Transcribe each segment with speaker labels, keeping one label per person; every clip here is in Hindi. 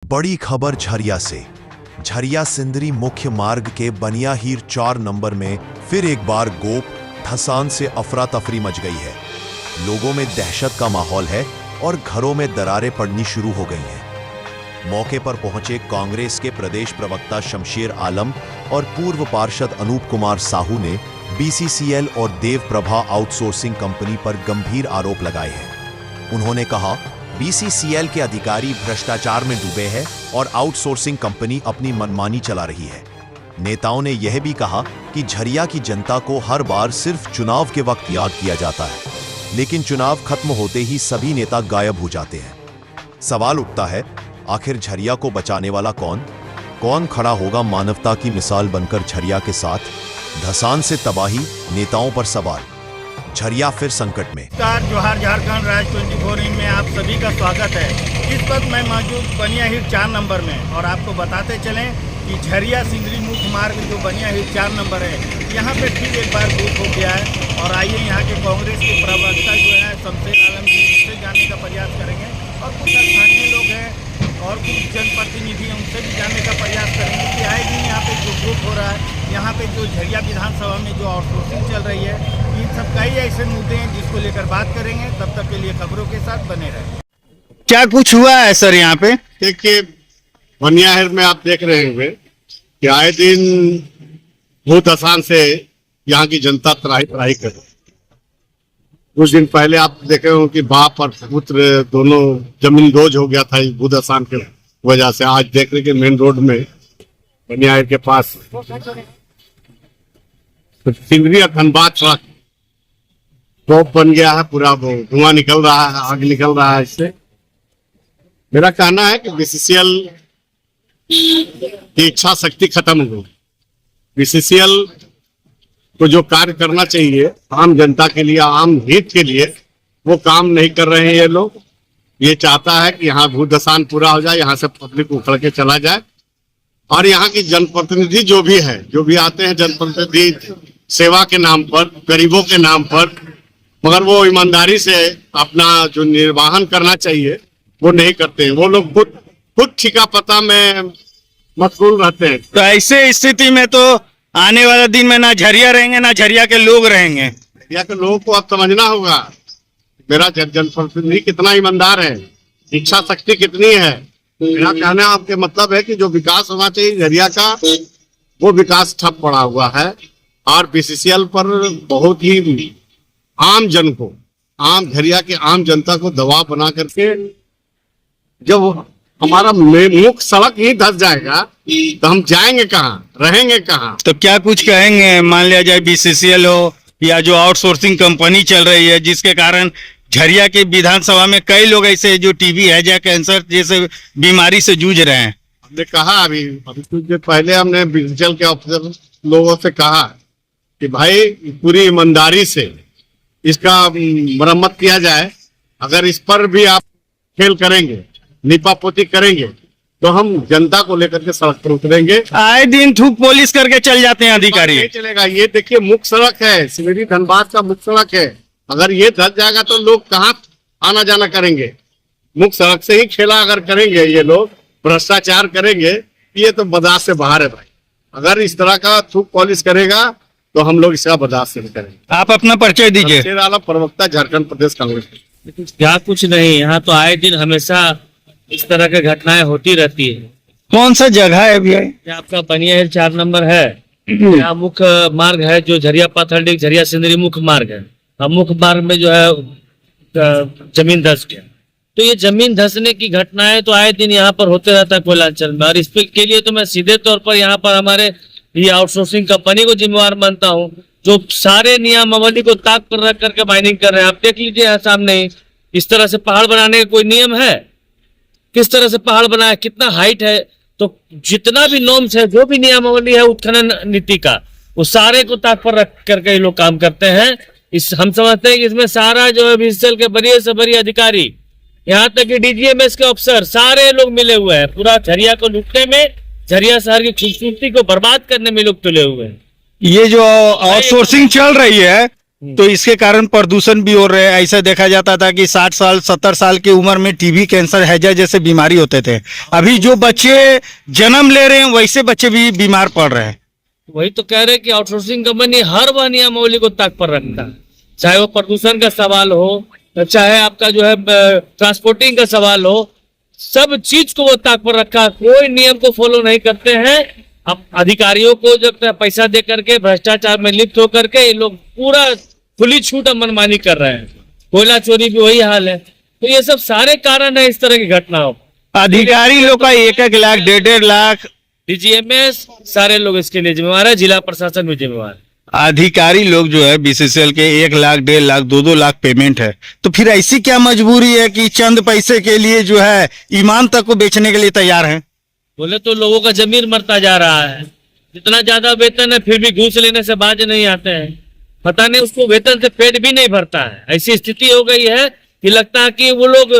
Speaker 1: बड़ी खबर झरिया से। झरिया सिंदरी मुख्य मार्ग के बनियाहीर 4 नंबर में फिर एक बार गोप धसान से अफरा तफरी मच गई है। लोगों में दहशत का माहौल है और घरों में दरारें पड़नी शुरू हो गई हैं। मौके पर पहुंचे कांग्रेस के प्रदेश प्रवक्ता शमशेर आलम और पूर्व पार्षद अनूप कुमार साहू ने बीसीसीएल और देव प्रभा आउटसोर्सिंग कंपनी पर गंभीर आरोप लगाए हैं। उन्होंने कहा, बीसीसीएल के अधिकारी भ्रष्टाचार में डूबे हैं और आउटसोर्सिंग कंपनी अपनी मनमानी चला रही है। नेताओं ने यह भी कहा कि झरिया की जनता को हर बार सिर्फ चुनाव के वक्त याद किया जाता है, लेकिन चुनाव खत्म होते ही सभी नेता गायब हो जाते हैं। सवाल उठता है, आखिर झरिया को बचाने वाला कौन खड़ा होगा मानवता की मिसाल बनकर झरिया के साथ? धसान से तबाही, नेताओं पर सवाल, झरिया फिर संकट में।
Speaker 2: जोहार झारखंड राज 24 में आप सभी का स्वागत है। इस वक्त मैं मौजूद बनियाहीर 4 नंबर में और आपको बताते चलें कि झरिया सिंदरी मुख्य मार्ग जो बनियाहीर 4 नंबर है, यहाँ पे फिर एक बार बूथ हो गया है। और आइए यहाँ के कांग्रेस के प्रवक्ता जो है शमशेर आलम जी, उनसे जानने का प्रयास करेंगे और कुछ स्थानीय लोग हैं और कुछ जनप्रतिनिधि हैं, उनसे भी जानने का प्रयास करेंगे कि आए दिन यहाँ पे जो ग्रुप हो रहा है, यहाँ पे जो झरिया विधानसभा में जो आउटसोर्सिंग चल रही है, इन सब कई ऐसे मुद्दे हैं जिसको लेकर बात करेंगे। तब तक के लिए खबरों के साथ बने रहें।
Speaker 3: क्या कुछ हुआ है सर यहाँ पे?
Speaker 4: देखिए, बनियाहीर में आप देख रहे होंगे कि आए दिन भूत आसान से यहाँ की जनता त्राही त्राही कर रही है। कुछ दिन पहले आप देखे हो कि बाप और पुत्र दोनों जमीन दोज हो गया था भूत आसान के वजह से। आज देख रहे कि मेन रोड में बनियाहीर के पास सिंदरी और धनबाद सड़क टॉप बन गया है, पूरा धुआं निकल रहा है, आग निकल रहा है। इससे मेरा कहना है कि बीसीसीएल की इच्छा शक्ति खत्म हो गई। बीसीसीएल को जो कार्य करना चाहिए आम जनता के लिए, आम हित के लिए, वो काम नहीं कर रहे हैं ये लोग। ये चाहता है कि यहाँ भूदसान पूरा हो जाए, यहाँ से पब्लिक उखड़ के चला जाए। और यहाँ की जनप्रतिनिधि जो भी आते हैं, जनप्रतिनिधि सेवा के नाम पर, गरीबों के नाम पर, मगर वो ईमानदारी से अपना जो निर्वाहन करना चाहिए वो नहीं करते हैं। वो लोग खुद ठिका पता में मशगूल रहते हैं।
Speaker 3: तो ऐसे स्थिति में तो आने वाला दिन में ना झरिया रहेंगे ना झरिया के लोग रहेंगे।
Speaker 4: झरिया के लोगों को अब समझना होगा मेरा जनप्रतिनिधि कितना ईमानदार है, इच्छा शक्ति कितनी है। मेरा कहना आपके मतलब है कि जो विकास होना चाहिए झरिया का, वो विकास ठप पड़ा हुआ है। और बीसीसीएल पर बहुत ही आम जन को, झरिया के आम जनता को दबाव बना करके जब हमारा मुख्य सड़क ही धस जाएगा तो हम जाएंगे कहाँ, रहेंगे कहाँ?
Speaker 3: तो क्या कुछ कहेंगे? मान लिया जाए बीसीसीएल हो या जो आउटसोर्सिंग कंपनी चल रही है, जिसके कारण झरिया के विधानसभा में कई लोग ऐसे जो टीबी, हैजा, कैंसर जैसे बीमारी से जूझ रहे हैं।
Speaker 4: हमने कहा अभी कुछ देर पहले हमने बीसीसीएल के ऑफिसर लोगों से कहा कि भाई पूरी ईमानदारी से इसका मरम्मत किया जाए। अगर इस पर भी आप खेल करेंगे, निपापोती करेंगे, तो हम जनता को लेकर के सड़क पर उतरेंगे।
Speaker 3: आए दिन थूक पुलिस करके चल जाते हैं अधिकारी।
Speaker 4: नहीं चलेगा। ये देखिए मुख्य सड़क है, सिंदरी धनबाद का मुख्य सड़क है। अगर ये धस जाएगा तो लोग कहाँ आना जाना करेंगे? मुख्य सड़क से ही खेला अगर करेंगे ये लोग, भ्रष्टाचार करेंगे, ये तो बर्दाश्त से बाहर है भाई। अगर इस तरह का थूक पॉलिश करेगा तो हम लोग इसका बर्दाश्त नहीं करेंगे।
Speaker 3: आप अपना परिचय दीजिए।
Speaker 4: शमशेर आलम, प्रवक्ता, झारखंड प्रदेश कांग्रेस।
Speaker 5: क्या कुछ नहीं, यहाँ तो आए दिन हमेशा इस तरह की घटनाएं होती रहती है।
Speaker 3: कौन सा जगह है भैया?
Speaker 5: ये आपका बनियाहीर 4 नंबर है। यहाँ मुख्य मार्ग है जो झरिया पाथरडी झरिया सिंदरी मुख्य मार्ग है। अब मुख्य मार्ग में जो है जमीन धस गया, तो ये जमीन धसने की घटनाएं तो आए दिन यहाँ पर होते रहता है कोयलांचल में। और इसके लिए तो मैं सीधे तौर पर यहाँ पर हमारे ये आउटसोर्सिंग कंपनी को जिम्मेवार मानता हूँ, जो सारे नियमावली को ताक पर रख करके माइनिंग कर रहे हैं। आप देख लीजिए यहाँ सामने ही, इस तरह से पहाड़ बनाने का कोई नियम है? किस तरह से पहाड़ बनाया, कितना हाइट है? तो जितना भी नॉर्म्स है, जो भी नियमावली है उत्खनन नीति का, वो सारे को ताक पर रख करके ये लोग काम करते हैं। हम समझते हैं कि इसमें सारा जो है बीसीसीएल के बड़े से बड़े अधिकारी, यहाँ तक कि डीजीएमएस के अफसर, सारे लोग मिले हुए हैं। पूरा झरिया को लूटने में, झरिया शहर की खूबसूरती को बर्बाद करने में लोग तुले हुए हैं।
Speaker 3: ये जो आउटसोर्सिंग चल रही है, तो इसके कारण प्रदूषण भी हो रहे हैं। ऐसा देखा जाता था कि 60 साल 70 साल की उम्र में टीबी, कैंसर, हैजा जैसे बीमारी होते थे। अभी जो बच्चे जन्म ले रहे हैं वैसे बच्चे भी बीमार पड़ रहे हैं।
Speaker 5: वही तो कह रहे हैं कि आउटसोर्सिंग कंपनी हर वह नियमावली को ताक पर रखता है, चाहे वो प्रदूषण का सवाल हो, चाहे आपका जो है ट्रांसपोर्टिंग का सवाल हो, सब चीज को वो ताक पर रखा। कोई नियम को फॉलो नहीं करते हैं। अब अधिकारियों को जब पैसा दे करके भ्रष्टाचार में लिप्त होकर के ये लोग पूरा खुली छूट मनमानी कर रहे हैं। कोयला चोरी भी वही हाल है। तो ये सब सारे कारण है इस तरह की घटनाओं।
Speaker 3: अधिकारी लोग का 1-1 लाख 1.5 लाख,
Speaker 5: डीजीएमएस सारे लोग इसके लिए जिम्मेवार है, जिला प्रशासन भी जिम्मेवार है।
Speaker 3: अधिकारी लोग जो है बीसीसीएल के 1 लाख 1.5 लाख 2-2 लाख पेमेंट है, तो फिर ऐसी क्या मजबूरी है कि चंद पैसे के लिए जो है ईमान तक को बेचने के लिए तैयार हैं?
Speaker 5: बोले तो लोगों का जमीन मरता जा रहा है। जितना ज्यादा वेतन है फिर भी घूस लेने से बाज नहीं आते हैं। पता नहीं उसको वेतन से पेट भी नहीं भरता है। ऐसी स्थिति हो गई है कि लगता है कि वो लोग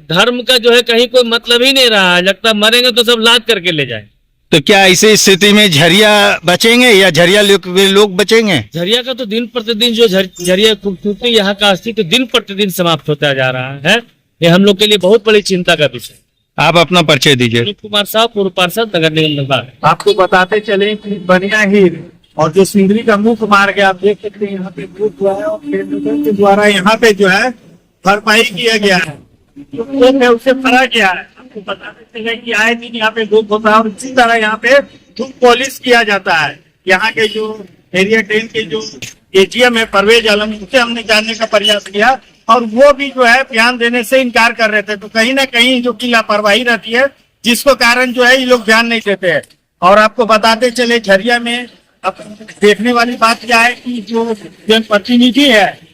Speaker 5: धर्म का जो है कहीं कोई मतलब ही नहीं रहा है। लगता है मरेंगे तो सब लाद करके ले जाए।
Speaker 3: तो क्या ऐसी स्थिति में झरिया बचेंगे या झरिया लोग बचेंगे?
Speaker 5: झरिया का तो दिन प्रतिदिन जो झरिया खूबसूरती यहाँ का अस्तित्व दिन प्रतिदिन समाप्त होता जा रहा है। ये हम लोग के लिए बहुत बड़ी चिंता का विषय।
Speaker 3: आप अपना परिचय दीजिए।
Speaker 5: अनिल कुमार साहब, पूर्व पार्षद, नगर निगम धनबाद।
Speaker 2: आपको बताते चले कि बनिया हीर और जो सिंदरी का मुख्य मार्ग है, आप देख सकते हैं यहाँ पे ग्रुप हुआ है और केंद्र के द्वारा यहाँ पे जो है भरपाई किया गया है, जो खेत है उसे भरा गया है। आपको बताते चले कि आए दिन यहाँ पे धूप होता है और इसी तरह यहाँ पे धूप पॉलिश किया जाता है। यहाँ के जो एरिया 10 के जो एजीएम है परवेज आलम, उसे हमने जानने का प्रयास किया और वो भी जो है ध्यान देने से इनकार कर रहे थे। तो कहीं ना कहीं जो कि लापरवाही रहती है, जिसको कारण जो है ये लोग ध्यान नहीं देते हैं। और आपको बताते चले झरिया में अब देखने वाली बात क्या है कि जो जनप्रतिनिधि है,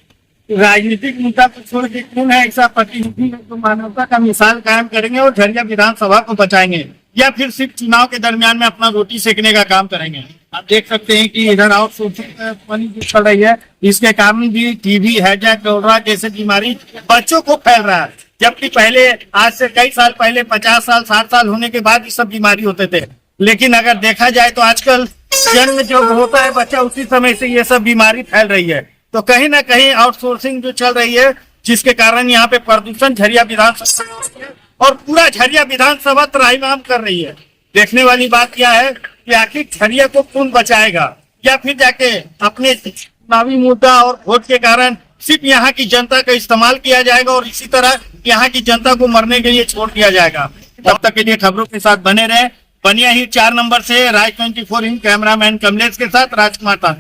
Speaker 2: राजनीतिक मुद्दा को छोड़ के कौन है ऐसा प्रतिनिधि है जो मानवता का मिसाल कायम करेंगे और झरिया विधानसभा को बचाएंगे, या फिर सिर्फ चुनाव के दरमियान में अपना रोटी सेकने का काम करेंगे। आप देख सकते हैं कि इधर आउटसोर्सिंग मनी जो चल रही है, इसके कारण भी टीबी, हैजा, कोलरा जैसे बीमारी बच्चों को फैल रहा है। जबकि पहले, आज से कई साल पहले 50 साल 60 साल होने के बाद ये सब बीमारी होते थे। लेकिन अगर देखा जाए तो आजकल जन्म जब होता है बच्चा, उसी समय से ये सब बीमारी फैल रही है। तो कहीं ना कहीं आउटसोर्सिंग जो चल रही है, जिसके कारण यहाँ पे प्रदूषण झरिया विधानसभा और पूरा झरिया विधानसभा त्राहिमाम कर रही है। देखने वाली बात क्या है कि आखिर झरिया को कौन बचाएगा, या फिर जाके अपने चुनावी मुद्दा और वोट के कारण सिर्फ यहाँ की जनता का इस्तेमाल किया जाएगा और इसी तरह यहाँ की जनता को मरने के लिए छोड़ दिया जाएगा। तब तक के लिए खबरों के साथ बने रहे। बनिया हीर 4 नंबर से राज 24 कैमरामैन कमलेश के साथ राजकुमार तांती।